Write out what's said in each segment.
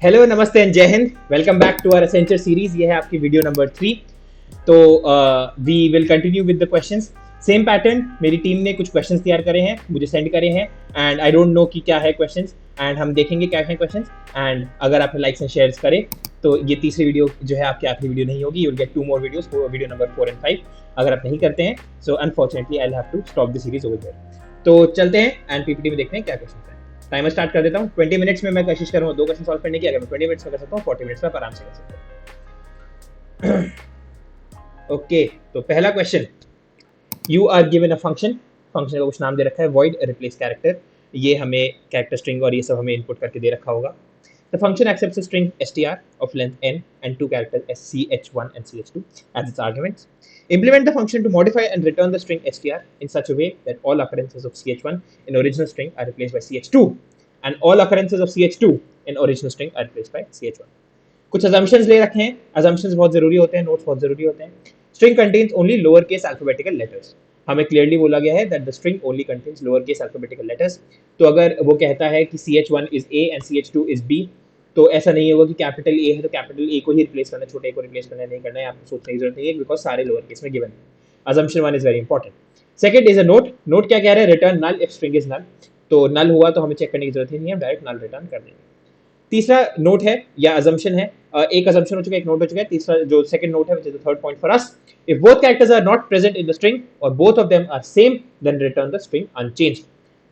Hello, नमस्ते and जय हिंद। Welcome back to our Accenture series. ये है आपकी वीडियो नंबर 3। तो we will continue with the questions. Same pattern, मेरी टीम ने कुछ क्वेश्चंस तैयार करे हैं, मुझे सेंड करे हैं एंड आई डोंट नो कि क्या है क्वेश्चंस, एंड हम देखेंगे क्या है क्वेश्चंस। एंड अगर आपने लाइक्स एंड शेयर्स करे तो ये तीसरी वीडियो जो है आपकी आखिरी वीडियो नहीं होगी। You will get 2 more videos, video number 4 and 5। अगर आप नहीं करते हैं so unfortunately I will have to stop the series over there. तो चलते हैं एंड पीपीटी में देखते हैं क्या क्वेश्चन है। टाइमर स्टार्ट कर देता हूँ। 20 मिनट्स में मैं कोशिश करूँगा 2 क्वेश्चन सॉल्व करने की। अगर मैं 20 मिनट्स में कर सकता हूँ 40 मिनट्स में आराम से कर सकता हूँ। ओके, तो पहला question, you are given a function. Function का कुछ नाम दे रखा है, वॉइड रिप्लेस कैरेक्टर। ये हमें कैरेक्टर स्ट्रिंग और ये सब हमें इनपुट करके दे रखा होगा। The function accepts a string str of length n and 2 characters ch1 and ch2 as its arguments. Implement the function to modify and return the string str in such a way that all occurrences of ch1 in original string are replaced by ch2 and all occurrences of ch2 in original string are replaced by ch1. कुछ assumptions ले रखे हैं। assumptions बहुत जरूरी होते हैं, notes बहुत जरूरी होते हैं। string contains only lowercase alphabetical letters. हमें क्लियरली बोला गया है that the string only contains lowercase alphabetical letters. तो अगर वो कहता है कि ch1 is a and ch2 is b, तो ऐसा नहीं होगा कि कैपिटल ए है तो कैपिटल ए को ही रिप्लेस करना, छोटे ए को रिप्लेस करना नहीं करना है, आपको सोचने की जरूरत नहीं है, बिकॉज सारे लोअर केस में गिवन है। assumption 1 is very important. Second is a note. Note क्या कह रहा है? Return null if string is null. तो नल हुआ तो हमें चेक करने की जरूरत ही नहीं है, हम डायरेक्ट नल रिटर्न कर देंगे। तीसरा नोट है या असम्पशन है, एक असम्पशन हो चुका है, एक नोट हो चुका है। तीसरा जो सेकंड नोट है which is the third point for us, if both characters are not present in the string और both of them are same then return the string unchanged.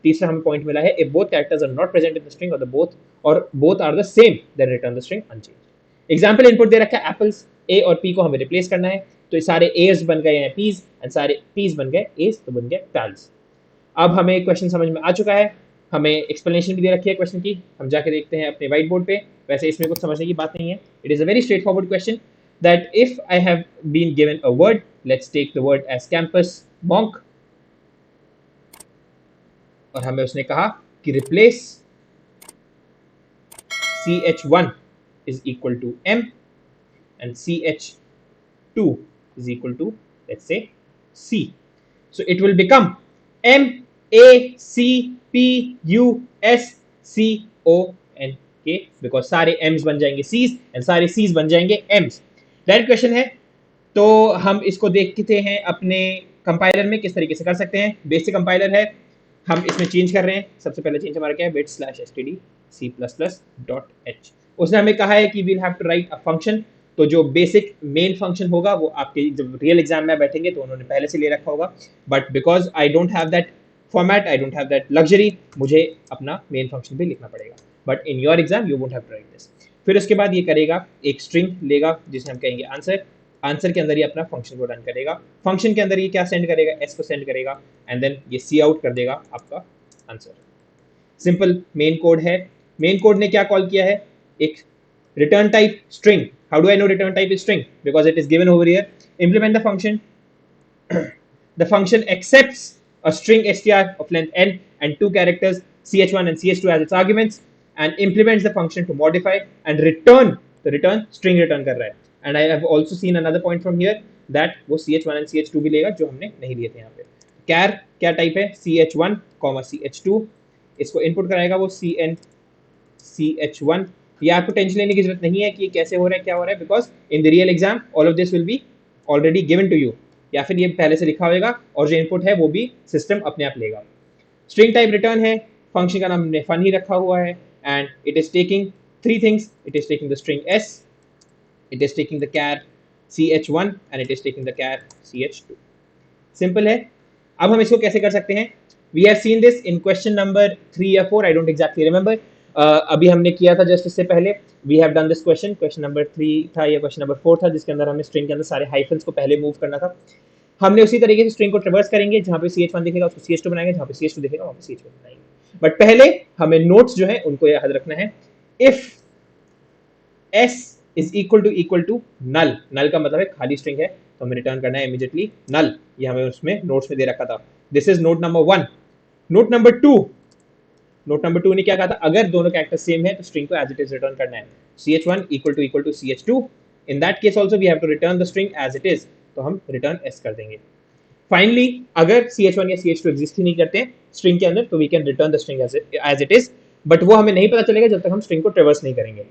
तीसरा हमें पॉइंट मिला है, if both characters are not present in the string और both are the same then return the string unchanged. Example input दे रखा है apples, ए और P को हमें रिप्लेस करना है, तो सारे एज बन गए हैं पीज एंड सारे पीज बन गए एज, तो बन गए पैल्स। अब हमें क्वेश्चन समझ में आ चुका है, हमें एक्सप्लेनेशन भी दे रखी है क्वेश्चन की, हम जाके देखते हैं अपने व्हाइट बोर्ड पे। वैसे इसमें कुछ समझने की बात नहीं है, it is a very straightforward question that if I have been given a word, let's take the word as Campus Monk, और हमें उसने कहा कि replace ch1 is equal to m and ch2 is equal to, let's say, c. So it will become m a c p u s c o n k because सारे m's बन जाएंगे c's and सारे c's बन जाएंगे m's। Direct question है, तो हम इसको देखते हैं अपने कंपाइलर में किस तरीके से कर सकते हैं। बेसिक कंपाइलर है, हम इसमें चेंज कर रहे हैं। सबसे पहले चेंज हमारा क्या है, bit/std++.h। उसने हमें कहा है कि we'll have to write a function. तो जो बेसिक मेन फंक्शन होगा वो आपके जब रियल एग्जाम में बैठेंगे तो उन्होंने पहले से ले रखा होगा, but because I don't have that format, I don't have that luxury, मुझे अपना मेन फंक्शन भी लिखना पड़ेगा। But in your exam you won't have to write this. फिर उसके बाद ये करेगा, एक स्ट्रिंग लेगा जिसे हम कहेंगे आंसर। आंसर के अंदर ये अपना फंक्शन को रन करेगा। फंक्शन के अंदर ये क्या सेंड करेगा, एस को सेंड करेगा एंड देन ये सी आउट कर देगा आपका आंसर। सिंपल मेन कोड है। मेन कोड ने क्या कॉल किया है, एक return type string. How do I know return type is string? Because it is given over here. Implement the function. The function accepts a string str of length n and 2 characters ch1 and ch2 as its arguments and implements the function to modify and return the return string return कर रहा है। And I have also seen another point from here that वो ch1 and ch2 भी लेगा जो हमने नहीं लिए थे यहाँ पे। char क्या टाइप है, ch1, ch2, इसको इनपुट कराएगा वो cn ch1। ये आपको टेंशन लेने की जरूरत नहीं है कि ये कैसे हो रहा है, क्या हो रहा है, because in the real exam all of this will be already given to you, या फिर ये पहले से लिखा होगा और जो इनपुट है वो भी सिस्टम अपने आप लेगा। स्ट्रिंग टाइप रिटर्न है, फंक्शन का नाम हमने फन ही रखा हुआ है and it is taking 3 things. It is taking the string s, it is taking the char ch1 and it is taking the char ch2। Simple है। अब हम इसको कैसे कर सकते हैं, we have seen this in question number 3 या 4, I don't exactly remember. अभी हमने किया था जस्ट इससे पहले, we have done this question. Question number 3 था या क्वेश्चन नंबर 4 था, जिसके अंदर हमें स्ट्रिंग के अंदर सारे हाइफन्स को पहले मूव करना था। हमने उसी तरीके से स्ट्रिंग को ट्रिवर्स करेंगे, जहां पे ch1 दिखेगा उसको ch2 बनाएंगे, जहां पे ch2 दिखेगा वहां पे ch1 बनाएंगे। बट पहले हमें नोट्स जो है उनको याद रखना है। If s is equal to null, null का मतलब है खाली स्ट्रिंग है, तो हमें रिटर्न करना है इमीडिएटली नल। ये हमें उसमें नोट्स में दे रखा था। This is note number 1। Note number 2, note number 2 ने क्या कहा था, अगर दोनों कैरेक्टर सेम है तो स्ट्रिंग को एज इट इज रिटर्न करना है। ch1 equal to ch2, in that case also we have to return the string as it is, तो हम रिटर्न s कर देंगे। फाइनली अगर ch1 या ch2 एग्जिस्ट ही नहीं करते हैं स्ट्रिंग के अंदर, तो we can return the string as it is, but वो हमें नहीं पता चलेगा जब तक हम स्ट्रिंग को ट्रेवर्स नहीं करेंगे।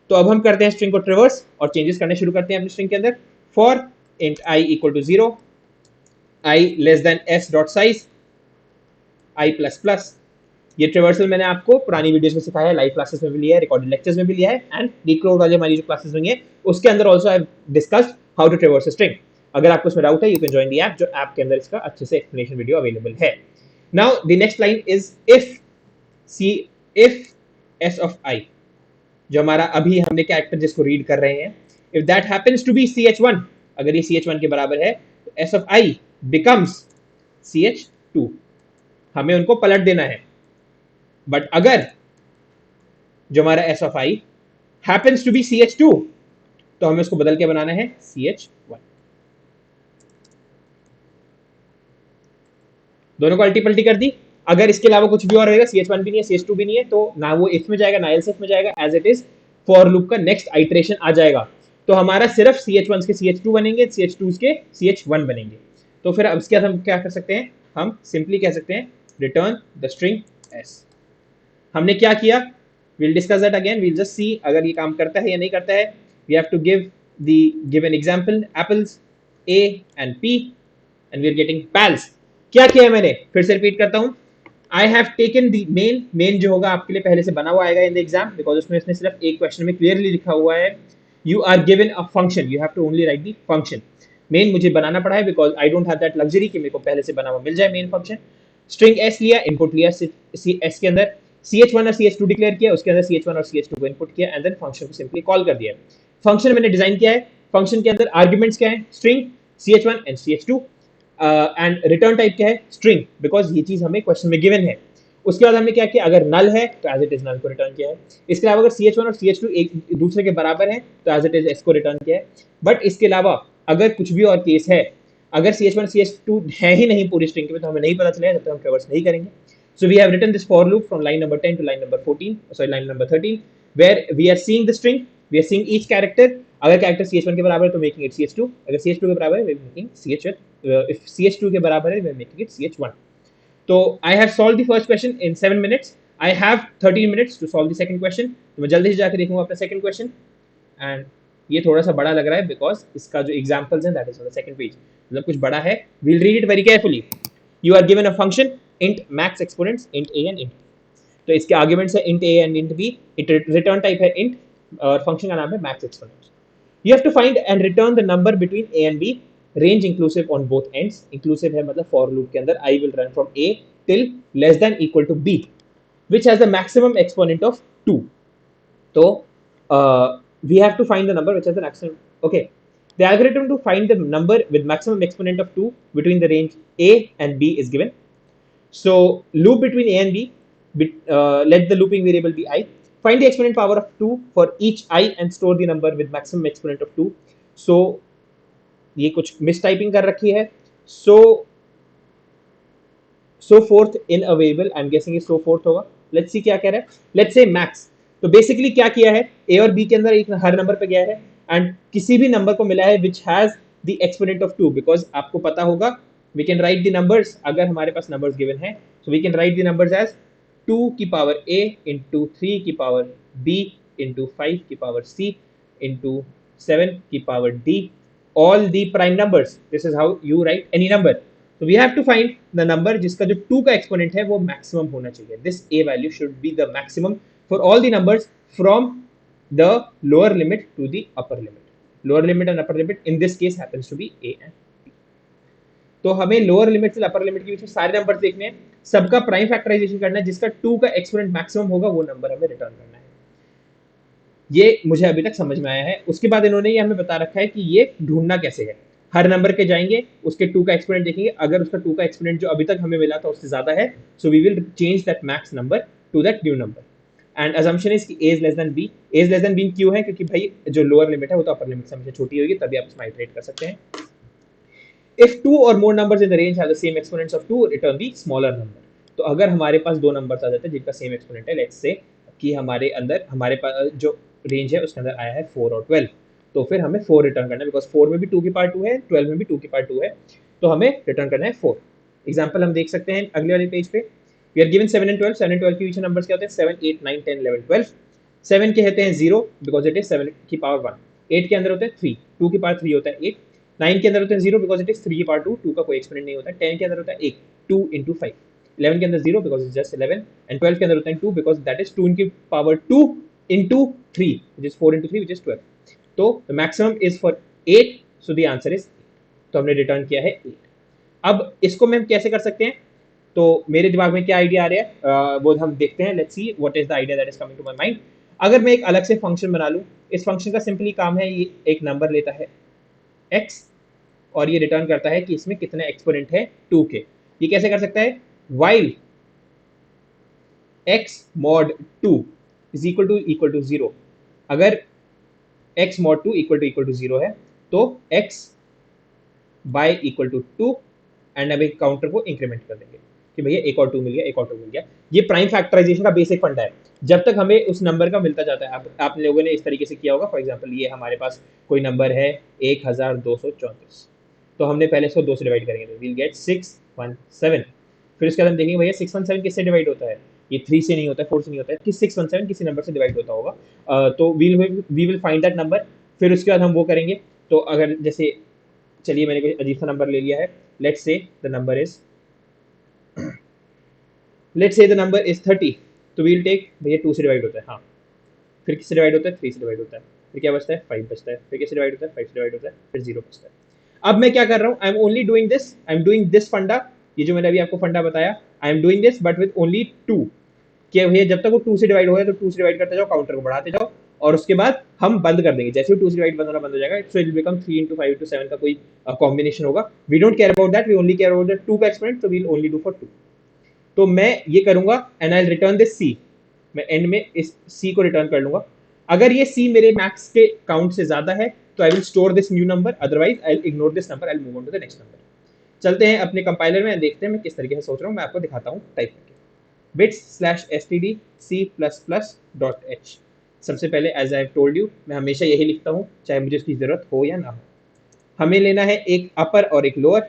तो अब हम करते हैं स्ट्रिंग को ट्रिवर्स और चेंजेस करने शुरू करते हैं अपनी स्ट्रिंग के अंदर। For int I equal to 0, I less than s dot size, I plus plus. ये ट्रिवर्सल मैंने आपको पुरानी वीडियोस में सिखाया है, लाइव क्लासेस में भी लिया है, रिकॉर्डेड लेक्चर्स में भी लिया है, एंड डीक्रोड वाली हमारी जो क्लासेस हुई हैं उसके अंदर also I discussed how to traverse string. अगर आपको इसमें डाउट है you can join the app, जो ऐप के अंदर इसका अच्छे से एक्सप्लेनेशन वीडियो अवेलेबल है। Now the next line is if s of I, जो हमारा अभी हमने कैरेक्टर जिसको रीड कर रहे हैं, if that happens to be ch1, अगर ये ch1 के बराबर है तो s of I becomes ch2, हमें उनको पलट देना है। बट अगर जो हमारा s of I happens to be ch2 तो हमें उसको बदल के बनाना है ch1। दोनों को अल्टी पल्टी कर दी। अगर इसके अलावा कुछ भी और रहेगा, ch1 भी नहीं है, ch2 भी नहीं है, तो ना वो if में जाएगा ना else if में जाएगा, as it is for loop का नेक्स्ट आइट्रेशन आ जाएगा। तो हमारा सिर्फ ch1 के ch2 बनेंगे, ch2 के ch1 बनेंगे। तो फिर अब इसके बाद हम क्या कर सकते हैं, हम सिंपली कह सकते हैं रिटर्न द स्ट्रिंग s। हमने क्या किया, we'll discuss that again, we'll just see अगर ये काम करता है या नहीं करता है। we have to give the given example apples a and p and we are getting pals। क्या किया है मैंने, फिर से रिपीट करता हूं, I have taken the main जो होगा आपके लिए पहले से बना हुआ आएगा इन द एग्जाम, बिकॉज उसमें इसने सिर्फ एक क्वेश्चन में क्लियरली लिखा हुआ है you are given a function, you have to only write the function। Main मुझे बनाना पड़ा है because I don't have that luxury कि मेरे को पहले से बना हुआ मिल जाए मेन फंक्शन। स्ट्रिंग s लिया, इनपुट लिया s के अंदर, ch1 और ch2 डिक्लेयर किया, उसके अंदर ch1 और ch2 को इनपुट किया, एंड देन फंक्शन को सिंपली कॉल कर दिया। फंक्शन मैंने डिजाइन किया है, फंक्शन के अंदर आर्ग्यूमेंट्स क्या है, string ch1 and ch2, and return type क्या है, स्ट्रिंग, बिकॉज ये चीज हमें क्वेश्चन में गिवन है। उसके बाद हमने क्या किया, अगर नल है तो एज इट इज नल को रिटर्न किया है। इसके अलावा अगर ch1 और ch2 एक दूसरे के बराबर है तो एज इट इज s को रिटर्न किया है। बट इसके अलावा अगर कुछ भी और केस है, अगर ch1 ch2 है ही नहीं पूरी स्ट्रिंग में तो हमें नहीं पता चलेगा जब तक हम ट्रैवर्स नहीं करेंगे। So we have written this for loop from line number 10 to line number 14, sorry line number 13, where we are seeing the string, we are seeing each character। अगर कैरेक्टर ch1 के बराबर है तो मेकिंग इट ch2, अगर ch2 के बराबर है we are making ch1, if ch2 के बराबर है we are making it ch1। तो I have solved the first question in 7 minutes, I have 13 minutes to solve the second question। तो मैं जल्दी से जाकर देखूंगा अपना सेकंड क्वेश्चन, एंड ये थोड़ा सा बड़ा लग रहा है बिकॉज इसका जो एग्जांपल्स हैं that is on the second page, मतलब कुछ बड़ा है। We'll read it very carefully. You are given a function int max exponents int a and int, तो इसके आर्ग्यूमेंट्स है int a and int b, it return type है int और function का नाम है max exponents। you have to find and return the number between a and b, range inclusive on both ends। inclusive है मतलब for loop के अंदर I will run from a till less than equal to b which has the maximum exponent of 2। तो we have to find the number which has the maximum, okay, the algorithm to find the number with maximum exponent of 2 between the range a and b is given। So loop between a and b, let the looping variable be I, find the exponent power of 2 for each I and store the number with maximum exponent of 2। so ये कुछ miss typing कर रखी है, so forth in a variable, I am guessing ये so forth होगा। Let's see क्या कह रहा है, लेट्स से max। तो बेसिकली क्या किया है, a और b के अंदर एक हर नंबर पे गया है एंड किसी भी नंबर को मिला है which has the exponent of 2, because आपको पता होगा we can write the numbers, अगर हमारे पास numbers given है so we can write the numbers as 2 की power a into 3 की power b into 5 की power c into 7 की power d, all the prime numbers। this is how you write any number। so we have to find the number जिसका जो 2 का exponent है वो maximum होना चाहिए। this a value should be the maximum for all the numbers from the lower limit to the upper limit। lower limit and upper limit in this case happens to be a and तो हमें lower limit से upper limit के बीच में सारे number देखने हैं, सबका prime factorisation करना है, जिसका 2 का एक्सपोनेंट मैक्सिमम होगा वो नंबर हमें रिटर्न करना है। ये मुझे अभी तक समझ में आया है। उसके बाद इन्होंने ये हमें बता रखा है कि ये ढूंढना कैसे है। हर नंबर के जाएंगे, उसके 2 का एक्सपोनेंट देखेंगे, अगर उसका 2 का एक्सपोनेंट जो अभी तक हमें मिला था उससे ज्यादा है so we will change that max number to that new number. And assumption is कि a is less than b। a is less than b क्यों है, क्योंकि भाई जो लोअर लिमिट है वो तो अपर लिमिट से हमेशा छोटी होगी, तभी आप इसमें आइटरेट कर सकते हैं। If 2 or more numbers in the range have the same exponents of 2, return the smaller number। तो अगर हमारे पास दो नंबर्स आ जाते हैं जिनका सेम एक्सपोनेंट है, लेट्स से कि हमारे पास जो रेंज है उसके अंदर आया है 4 और 12, तो फिर हमें 4 रिटर्न करना है बिकॉज 4 में भी 2 की पावर 2 है, 12 में भी 2 की पावर 2 है, तो हमें रिटर्न करना है 4। एग्जाम्पल हम देख सकते हैं अगले वाले पेज पे। We are given 7 and 12, 7 and 12 के बीच नंबर्स क्या होते हैं, 7 8 9 10 11 12। 7 के होते हैं 0 बिकॉज इट इज 7 की पावर 1, 8 के अंदर होता है 3, 2 की पावर 3 होता है 8, 9 के अंदर होता है 0 बिकॉज इट इज 3 की पावर 2, 2 का कोई एक्सपोनेंट नहीं होता है, 10 के अंदर होता है 1, 2 into 5, 11 के अंदर 0 बिकॉज इज जस्ट 11, एंड 12 के अंदर होता है 2 बिकॉज दैट इज 2 की power 2 into 3 which is 4 into 3 which is 12. तो the maximum is for 8, so the answer is 8. तो हमने रिटर्न किया है 8. अब इसको हम कैसे कर सकते हैं? तो मेरे दिमाग में क्या आइडिया आ रहा है वो हम देखते हैं. Let's see what is the idea that is coming to my mind. अगर मैं एक अलग से फंक्शन बना लूं, इस फंक्शन का सिंपली काम है, ये एक नंबर लेता है x और ये रिटर्न करता है कि इसमें कितने एक्सपोनेंट है 2 के. ये कैसे कर सकता है? while x mod 2 is equal to 0. अगर x mod 2 equal to 0 है तो x by equal to 2 and अब एक काउंटर को इंक्रीमेंट कर देंगे कि भैया एक और 2 मिल गया, एक और 2 मिल गया. ये प्राइम फैक्टराइजेशन का बेसिक फंडा है. जब तक हमें उस नंबर का मिलता जाता है, आप लोगों ने इस तरीके से किया होगा. फॉर एग्जांपल ये हमारे पास कोई नंबर है 1234, तो हमने पहले इसको 2 से डिवाइड करेंगे तो वील गेट 617. फिर उसके बाद हम देखेंगे भैया 617 किससे डिवाइड होता है? ये 3 से नहीं होता है, 4 से नहीं होता है, कि 617 किसी नंबर से डिवाइड होता होगा. तो we will find that number. फिर उसके बाद हम वो करेंगे. तो अगर जैसे चलिए मैंने कोई अजीब सा नंबर ले लिया है. Let's say the number is 30. तो वील टेक भैया 2 से डिवाइड होता है. हाँ, फिर किससे डिवाइड होता है? 3 से डिवाइड होता है. फिर क्या बचता है? 5 बचता है. फिर किससे डिवाइड होता है? 5 से डिवाइड होता है. फिर 0 बचता है. अब मैं क्या कर रहा हूँ? I am only doing this फंडा. ये जो मैंने अभी आपको फंडा बताया, I am doing this but with only 2. कि भैया जब तक वो 2 से डिवाइड हो रहा है तो 2 से डिवाइड करते जाओ, काउंटर को बढ़ाते जाओ, और उसके बाद हम बंद कर देंगे. जैसे ही 2 से डिवाइड होना बंद हो जाएगा, so it will become 3 into 5 into 7 का कोई कॉम्बिनेशन होगा. We don't care about that, we only care about the 2 का एक्सपोनेंट, तो we will only do for 2. तो मैं ये करूंगा and I will return this c. मैं एंड में इस c को रिटर्न कर लूंगा. अगर ये c मेरे मैक्स के काउंट से ज्यादा है तो I will store this new number, otherwise I will ignore this number, I will move on to the next number. चलते हैं अपने कंपाइलर में, देखते हैं मैं किस तरीके से सोच रहा हूँ. मैं आपको दिखाता हूँ टाइप करके. bits/std_c++.h. सबसे पहले as I have told you, मैं हमेशा यही लिखता हूँ चाहे मुझे उसकी जरूरत हो या ना हो. हमें लेना है एक अपर और एक लोअर.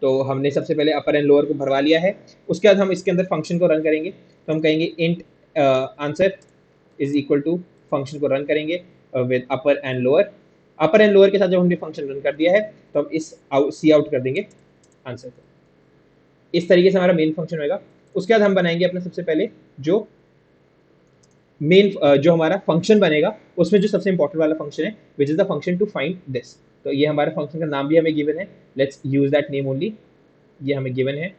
तो हमने सबसे पहले अपर एंड लोअर को भरवा लिया है. उसके बाद हम इसके अंदर फंक्शन को रन करेंगे. तो हम कहेंगे int answer is equal to, function को रन करेंगे with upper and lower. Upper and lower के साथ जब हमने फंक्शन रन कर दिया है तो हम इस सी आउट कर देंगे आंसर को. इस तरीके से हमारा मेन फंक्शन होगा. उसके बाद हम बनाएंगे अपना सबसे पहले जो मेन जो हमारा फंक्शन बनेगा उसमें जो सबसे इंपॉर्टेंट वाला फंक्शन है, which is the function to find this. तो ये हमारे फंक्शन का नाम भी हमें गिवन है. Let's use that name only. ये हमें गिवन है.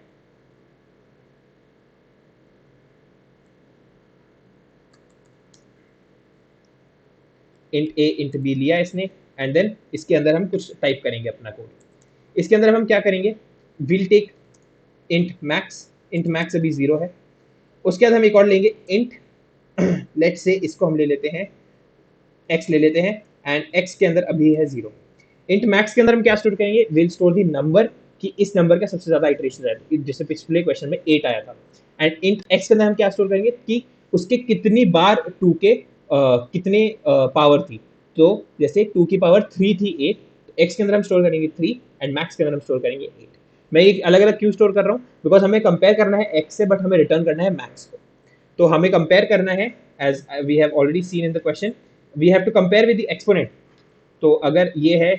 इंट ए इंट बी लिया इसने, एंड देन इसके अंदर हम कुछ टाइप करेंगे अपना कोड. इसके अंदर हम क्या करेंगे? We'll take int max. Int max अभी 0 है. उसके बाद हम एक और लेंगे इंट, लेट्स से इसको हम ले लेते हैं x ले लेते हैं, एंड x के अंदर अभी है 0. इंट मैक्स के अंदर हम क्या स्टोर करेंगे? विल स्टोर दी नंबर, कि इस नंबर का सबसे ज्यादा इटरेशन आया था, जैसे पिछले क्वेश्चन में 8 आया था. एंड इंट x के अंदर हम क्या स्टोर करेंगे? कि उसके कितनी बार 2 के कितने पावर थी. तो जैसे 2 की पावर 3 थी 8, तो x के अंदर हम स्टोर करेंगे 3 एंड मैक्स के अंदर हम स्टोर करेंगे 8. मैं एक अलग अलग क्यों स्टोर कर रहा हूँ? बिकॉज हमें कंपेयर करना है x से, बट हमें रिटर्न करना है मैक्स को. तो हमें कंपेयर करना है, as we have already seen in the question, we have to compare with the exponent. तो अगर ये है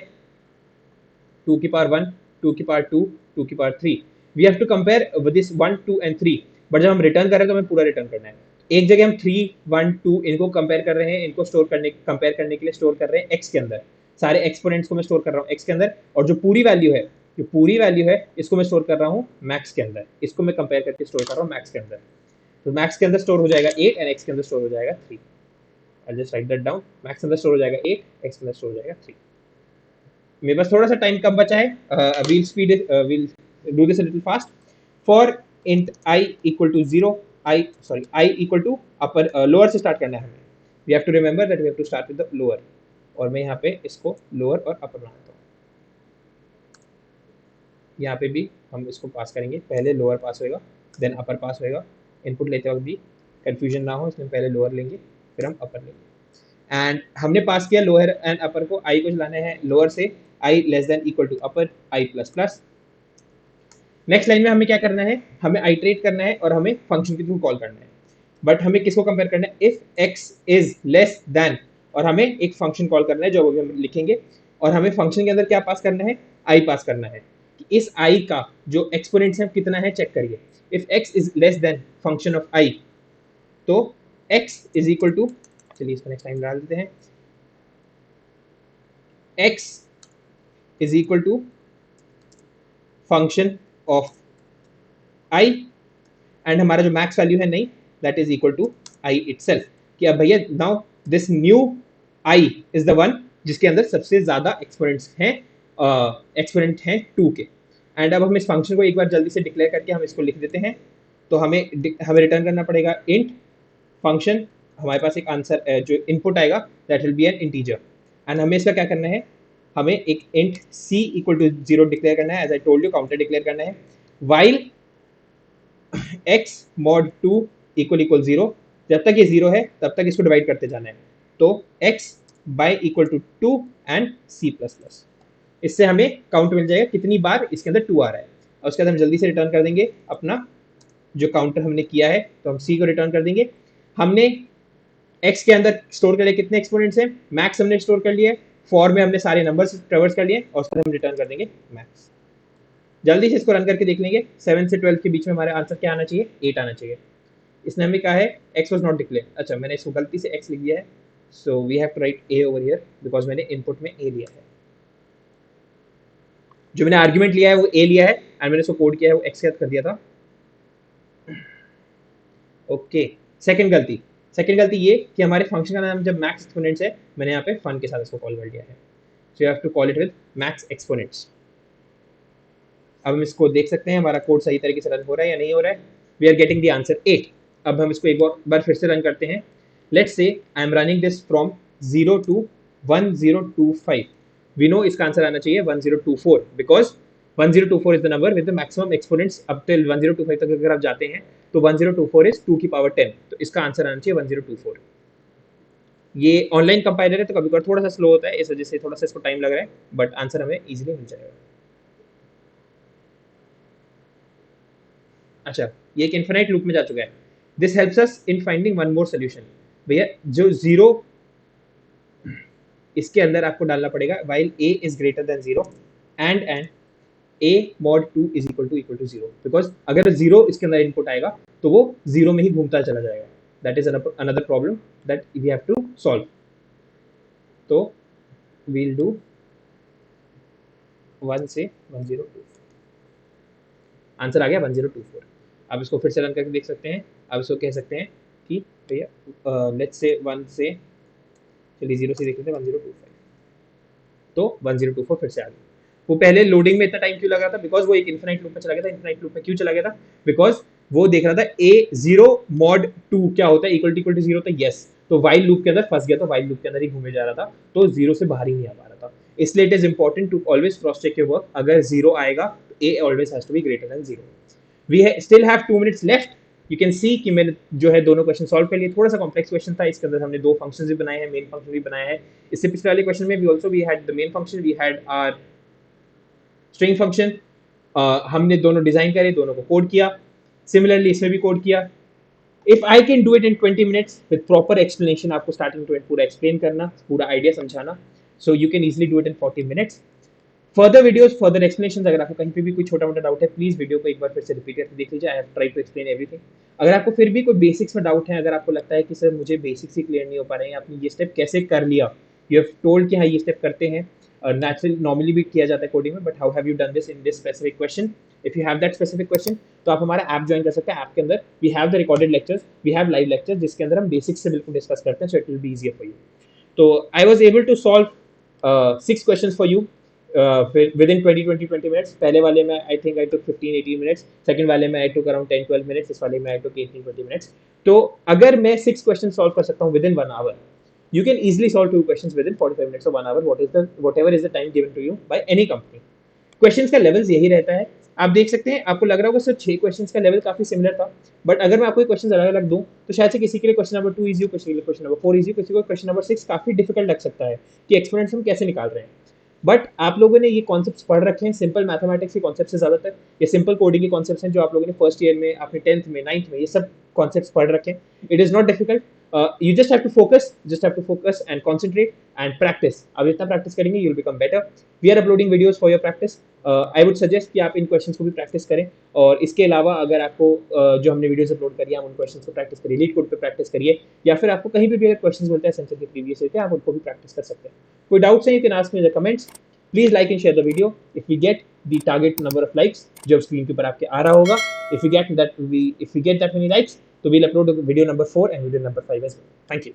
2 की पावर 1, 2 की पावर 2, 2 की power 3, we have to compare with this 1, 2 and 3. But जब हम रिटर्न कर रहे हैं तो हमें पूरा रिटर्न करना है. एक जगह हम 3, 1, 2 इनको कंपेयर कर रहे हैं, इनको स्टोर करने कंपेयर करने के लिए स्टोर कर रहे हैं x के अंदर. सारे एक्सपोनेंट्स को मैं स्टोर कर रहा हूँ x के अंदर, और जो पूरी वैल्यू है इसको मैं स्टोर कर रहा हूँ मैक्स के अंदर. इसको मैं कंपेयर करके स्टोर कर रहा हूँ मैक्स के अंदर. तो मैक्स के अंदर स्टोर हो जाएगा 8 एंड x के अंदर स्टोर हो जाएगा 3. I'll just write that down. Max के अंदर स्टोर हो जाएगा 8, x के अंदर स्टोर हो जाएगा 3. मेरे पास थोड़ा सा टाइम कम बचा है. we'll do this a little fast. For int I equal to 0, I equal to upper lower से स्टार्ट करना है हमें. We have to remember that we have to start with the lower. और मैं यहाँ पे इसको लोअर और अपर बनाता हूँ. यहाँ पे भी हम इसको पास करेंगे. पहले लोअर पास होएगा, देन अपर पास होएगा. इनपुट लेते वक्त भी कंफ्यूजन ना हो, इसमें पहले लोअर लेंगे फिर हम अपर लेंगे. एंड हमने पास किया लोअर एंड अपर को. आई को लाना है लोअर से i less than equal to upper i plus plus. Next line में हमें क्या करना है? हमें आइटरेट करना है और हमें फंक्शन के थ्रू कॉल करना है. बट हमें किसको कंपेयर करना है, if x is less then, और हमें एक फंक्शन कॉल करना है जो अभी हम लिखेंगे, और हमें फंक्शन के अंदर क्या पास करना है, i पास करना है। इस i का जो एक्सपोनेंट्स है कितना है चेक करिए। If x is less than function of i, तो x इज इक्वल टू, चलिए इसको नेक्स्ट टाइम डाल देते हैं, x is equal to function of i, and हमारा जो मैक्स वैल्यू है नहीं, that is equal to i itself. कि अब भैया now this new i is the one जिसके अंदर सबसे ज्यादा एक्सपोनेंट्स हैं, एक्सपोनेंट हैं 2 के। एंड अब हम इस फंक्शन को एक बार जल्दी से डिक्लेयर करके हम इसको लिख देते हैं। तो हमें रिटर्न करना पड़ेगा इंट फंक्शन, हमारे पास एक आंसर जो इनपुट आएगा that will be an integer, and हमें इसका क्या करना है, हमें एक int c equal to 0 declare करना है, as I told you counter declare करना है, while x mod 2 equal equal 0, जब तक ये 0 है तब तक इसको डिवाइड करते जाना है। तो x by equal to 2 and c plus plus, इससे हमें काउंट मिल जाएगा कितनी बार इसके अंदर 2 आ रहा है, और उसके बाद हम जल्दी से रिटर्न कर देंगे अपना जो काउंटर हमने किया है। तो हम c को रिटर्न कर देंगे। हमने x के अंदर स्टोर कर लिया कितने एक्सपोनेंट्स हैं, मैक्स हमने स्टोर कर लिया है, फॉर में हमने सारे नंबर्स ट्रेवर्स कर लिए, और उसके बाद हम रिटर्न कर देंगे मैक्स। जल्दी से इसको रन करके देख लेंगे, 7 से 12 के बीच में हमारा आंसर क्या आना चाहिए, 8 आना चाहिए। इसने हमें कहा है x वाज नॉट डिक्लेयर, अच्छा मैंने इसको गलती से x लिख दिया है, so we have to write a over here because मैंने इनपुट में a लिया है, जो मैंने आर्गुमेंट लिया है वो a लिया है, एंड मैंने इसको कोड किया है वो x के साथ कर दिया था। ओके, सेकंड गलती ये कि हमारे फंक्शन का नाम जब मैक्स एक्सपोनेंट्स है, मैंने यहाँ पे फन के साथ इसको कॉल कर दिया है, so you have to call it with max exponents. अब हम इसको देख सकते हैं हमारा कोड सही तरीके से रन हो रहा है या नहीं हो रहा है। We are getting the answer 8। अब हम इसको एक बार फिर से रन करते हैं। Let's say I am running this from 0 to 1025। We know इसका आंसर आना चाहिए 1024 because 1024 is the number with the maximum exponents up till 1025 तक अगर आप जाते हैं तो 1024 इज 2 की पावर 10, तो इसका आंसर आना चाहिए 1024। ये ऑनलाइन कंपाइलर है तो कभी कभी थोड़ा सा स्लो होता है, इस वजह से थोड़ा सा इसको टाइम लग रहा है, बट आंसर हमें इजीली मिल जाएगा। अच्छा, ये एक इन्फिनाइट लूप में जा चुका है। This helps us in finding one more solution. भैया जो 0 इसके अंदर आपको डालना पड़ेगा while a is greater than 0 and a mod 2 is equal to 0, because अगर 0 इसके अंदर इनपुट आएगा तो वो 0 में ही घूमता चला जाएगा। That is another problem that we have to solve. तो वील डू 1 से 1024, आंसर आ गया 1024। अब इसको फिर से रन करके देख सकते हैं। अब इसको कह सकते हैं कि भैया लेट्स से 1 से, चलिए 0 से देख लेते हैं 1025, तो 1024 फिर से आ गया। वो पहले लोडिंग में इतना टाइम क्यों लगा था, बिकॉज वो एक इन्फिनाइट लूप में चला गया था। इन्फिनाइट लूप में क्यों चला गया था, बिकॉज वो देख रहा था a0 mod 2 क्या होता है, इक्वल टू 0 था, यस, तो वाइल लूप के अंदर फंस गया, तो वाइल लूप के अंदर ही घूमे जा रहा था, तो 0 से बाहर ही नहीं आ पा रहा था। इसलिए it is important to always cross check your work. अगर 0 आएगा तो a always has to be greater than 0। We still have 2 minutes left. You can see कि मैंने जो है दोनों क्वेश्चन सॉल्व कर लिए। थोड़ा सा कॉम्प्लेक्स क्वेश्चन था, इसके अंदर हमने 2 फंक्शंस भी बनाए हैं, मेन फंक्शन भी बनाया है। इससे पिछले वाले क्वेश्चन में we had the main function, we had our string function. हमने दोनों डिजाइन करे, दोनों को कोड किया। सिमिलरली इसमें भी कोड किया। If I can do it in 20 minutes with proper explanation, आपको स्टार्टिंग टू एंड पूरा एक्सप्लेन करना, पूरा आइडिया समझाना, so you can easily do it in 40 minutes. Further videos, further explanation, अगर आपको कहीं पे भी कोई छोटा मोटा डाउट है, प्लीज वीडियो को एक बार फिर से रिपीट करके देख लीजिए। I have tried to explain everything. अगर आपको फिर भी कोई बेसिक्स में डाउट है, अगर आपको लगता है कि सर मुझे बेसिक्स ही क्लियर नहीं हो पा रहे हैं, आपने ये स्टेप कैसे कर लिया, यू हैव टोल्ड कि हाँ ये स्टेप करते हैं, नेचुरली नॉर्मली भी किया जाता है कोडिंग में, but how have you done this in this specific question. If you have that specific question, तो आप हमारा ऐप ज्वाइन कर सकते हैं। ऐप के अंदर we have the recorded lectures, we have live lectures, जिसके अंदर हम बेसिक्स से बिल्कुल डिस्कस करते हैं, so it will be easier for you. तो I was able to solve 6 questions for you within 20 minutes। पहले वाले में I think I took 15-18 minutes, second वाले में आई टुक अराउंड 10-12 मिनट्स, इस वाले में आई टुक 18-20 मिनट्स। तो अगर मैं 6 क्वेश्चन सॉल्व कर सकता हूँ within 1 hour, you can easily solve 2 questions within 45 minutes or 1 hour, whatever is the time given to you by any company। Questions का लेवल्स यही रहता है। आप देख सकते हैं, आपको लग रहा होगा सर 6 क्वेश्चंस का लेवल काफी सिमिलर था, बट अगर मैं आपको क्वेश्चन अलग अलग दूं तो शायद से किसी के लिए क्वेश्चन नंबर 2 इजी हो, किसी के लिए क्वेश्चन नंबर 4 इजी हो, किसी को क्वेश्चन नंबर 6 काफी डिफिकल्ट लग सकता है कि एक्सपोनेंट्स हम कैसे निकाल रहे हैं। बट आप लोगों ने ये कॉन्सेप्ट्स पढ़ रखे हैं सिंपल मैथमेटिक्स के कॉन्सेप्ट से ज़्यादातर, ये सिंपल कोडिंग के कॉन्सेप्ट्स हैं जो आप लोगों ने फर्स्ट ईयर में, अपने 10th में, 9th में ये सब कॉन्सेप्ट्स पढ़ रखे हैं. It is not difficult. You just have to focus and concentrate and practice. अब इतना प्रैक्टिस करेंगे you'll become better. We are uploading videos for your practice. I would suggest कि आप इन क्वेश्चंस को भी प्रैक्टिस करें, और इसके अलावा अगर आपको जो हमने वीडियोस अपलोड करी है आप उन क्वेश्चंस को प्रैक्टिस करिए, लीड कोड पे प्रैक्टिस करिए, या फिर आपको कहीं भी अगर क्वेश्चंस मिलते हैं सेंसर के प्रीवियस ईयर के, आप उनको भी प्रैक्टिस कर सकते हैं. कोई डाउट्स हैं, you can ask me in the comments. Please like and share the video. If we get the target number of likes जो स्क्रीन के ऊपर आपके आ रहा होगा, if we get that many likes, so we'll upload video number 4 and video number 5 as well. Thank you.